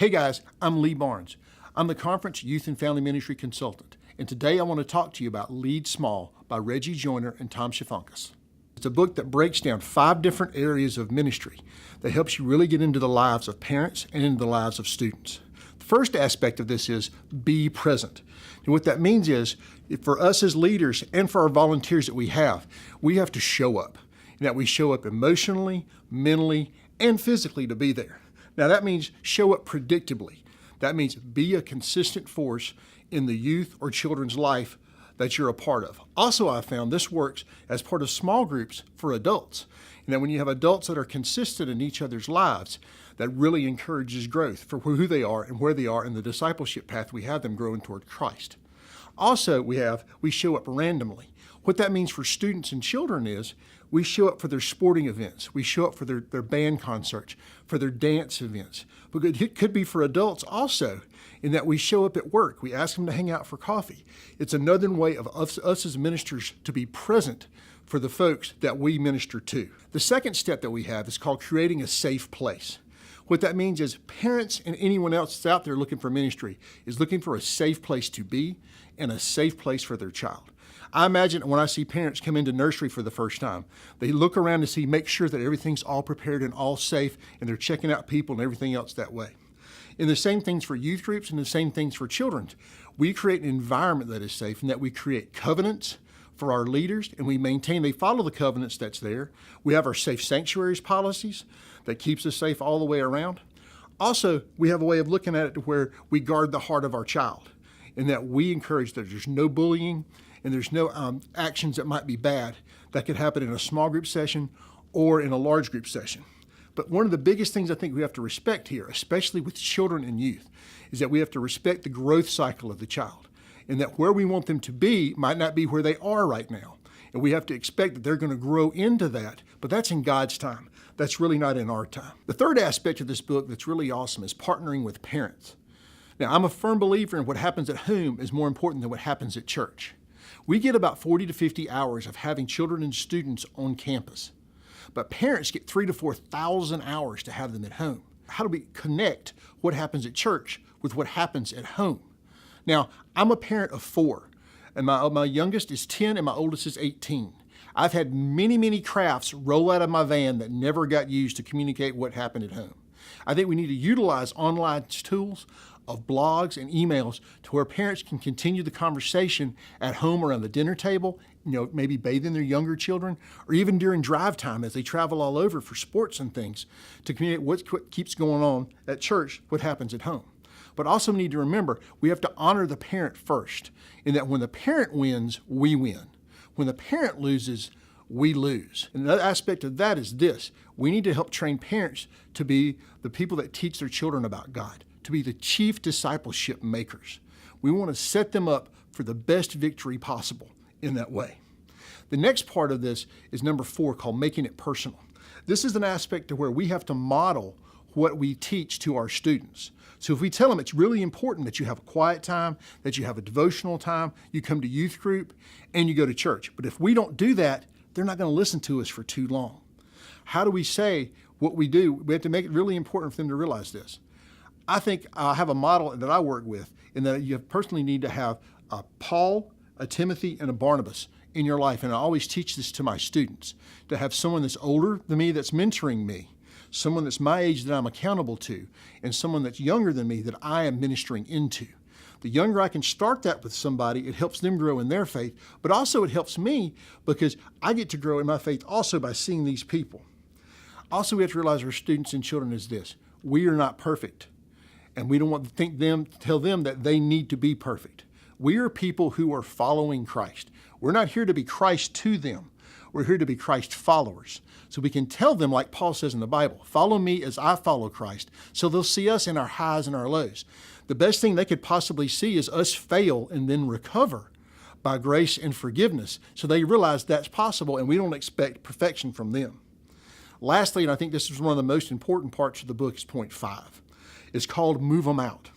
Hey guys, I'm Lee Barnes. I'm the Conference Youth and Family Ministry Consultant, and today I want to talk to you about Lead Small by Reggie Joyner and Tom Shifankas. It's a book that breaks down 5 different areas of ministry that helps you really get into the lives of parents and into the lives of students. The first aspect of this is be present. And what that means is, for us as leaders and for our volunteers that we have to show up. And that we show up emotionally, mentally, and physically to be there. Now that means show up predictably. That means be a consistent force in the youth or children's life that you're a part of. Also, I found this works as part of small groups for adults. And that when you have adults that are consistent in each other's lives, that really encourages growth for who they are and where they are in the discipleship path we have them growing toward Christ. Also, we show up randomly. What that means for students and children is we show up for their sporting events. We show up for their band concerts, for their dance events. But it could be for adults also, in that we show up at work. We ask them to hang out for coffee. It's another way of us as ministers to be present for the folks that we minister to. The second step that we have is called creating a safe place. What that means is parents and anyone else that's out there looking for ministry is looking for a safe place to be and a safe place for their child. I imagine when I see parents come into nursery for the first time, they look around to make sure that everything's all prepared and all safe, and they're checking out people and everything else that way. And the same things for youth groups and the same things for children. We create an environment that is safe, and that we create covenants for our leaders, and they follow the covenants that's there. We have our safe sanctuaries policies that keeps us safe all the way around. Also, we have a way of looking at it to where we guard the heart of our child, in that we encourage that there's no bullying and there's no actions that might be bad that could happen in a small group session or in a large group session. But one of the biggest things I think we have to respect here, especially with children and youth, is that we have to respect the growth cycle of the child, and that where we want them to be might not be where they are right now. And we have to expect that they're going to grow into that, but that's in God's time. That's really not in our time. The third aspect of this book that's really awesome is partnering with parents. Now, I'm a firm believer in what happens at home is more important than what happens at church. We get about 40 to 50 hours of having children and students on campus, but parents get 3,000 to 4,000 hours to have them at home. How do we connect what happens at church with what happens at home? Now, I'm a parent of 4, and my youngest is 10 and my oldest is 18. I've had many crafts roll out of my van that never got used to communicate what happened at home. I think we need to utilize online tools of blogs and emails to where parents can continue the conversation at home around the dinner table, maybe bathing their younger children, or even during drive time as they travel all over for sports and things, to communicate what keeps going on at church, what happens at home. But also we need to remember, we have to honor the parent first, in that when the parent wins, we win. When the parent loses, we lose. And another aspect of that is this: we need to help train parents to be the people that teach their children about God, to be the chief discipleship makers. We want to set them up for the best victory possible in that way. The next part of this is number 4, called making it personal. This is an aspect to where we have to model what we teach to our students. So if we tell them it's really important that you have a quiet time, that you have a devotional time, you come to youth group, and you go to church. But if we don't do that, they're not going to listen to us for too long. How do we say what we do? We have to make it really important for them to realize this. I think I have a model that I work with, in that you personally need to have a Paul, a Timothy, and a Barnabas in your life. And I always teach this to my students, to have someone that's older than me that's mentoring me, someone that's my age that I'm accountable to, and someone that's younger than me that I am ministering into. The younger I can start that with somebody, it helps them grow in their faith, but also it helps me because I get to grow in my faith also by seeing these people. Also, we have to realize our students and children is this: we are not perfect, and we don't want to tell them that they need to be perfect. We are people who are following Christ. We're not here to be Christ to them. We're here to be Christ followers. So we can tell them, like Paul says in the Bible, follow me as I follow Christ. So they'll see us in our highs and our lows. The best thing they could possibly see is us fail and then recover by grace and forgiveness. So they realize that's possible, and we don't expect perfection from them. Lastly, and I think this is one of the most important parts of the book, is point 5. It's called Move Them Out.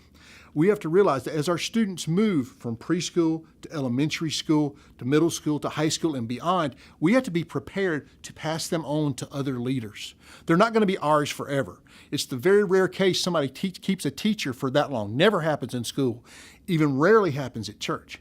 We have to realize that as our students move from preschool to elementary school to middle school to high school and beyond, we have to be prepared to pass them on to other leaders. They're not going to be ours forever. It's the very rare case somebody keeps a teacher for that long. Never happens in school. Even rarely happens at church.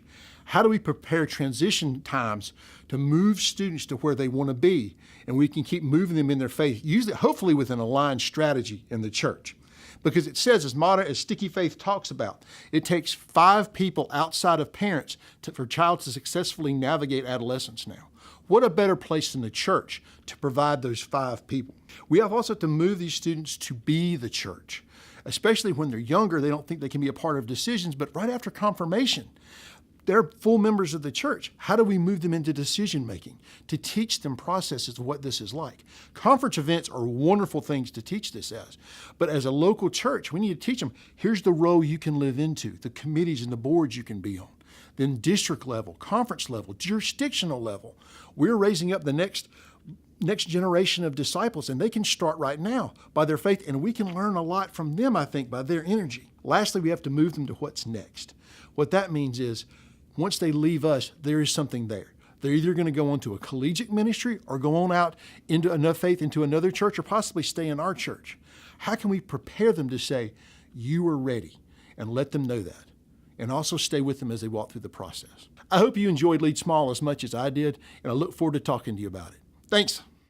How do we prepare transition times to move students to where they want to be? And we can keep moving them in their faith, usually, hopefully with an aligned strategy in the church. Because it says, as Sticky Faith talks about, it takes 5 people outside of parents for a child to successfully navigate adolescence now. What a better place than the church to provide those 5 people. We have also to move these students to be the church. Especially when they're younger, they don't think they can be a part of decisions, but right after confirmation, they're full members of the church. How do we move them into decision making to teach them processes of what this is like? Conference events are wonderful things to teach this as. But as a local church, we need to teach them, here's the role you can live into, the committees and the boards you can be on. Then district level, conference level, jurisdictional level. We're raising up the next generation of disciples, and they can start right now by their faith, and we can learn a lot from them, I think, by their energy. Lastly, we have to move them to what's next. What that means is, once they leave us, there is something there. They're either going to go on to a collegiate ministry or go on out into enough faith into another church or possibly stay in our church. How can we prepare them to say, you are ready, and let them know that, and also stay with them as they walk through the process? I hope you enjoyed Lead Small as much as I did, and I look forward to talking to you about it. Thanks.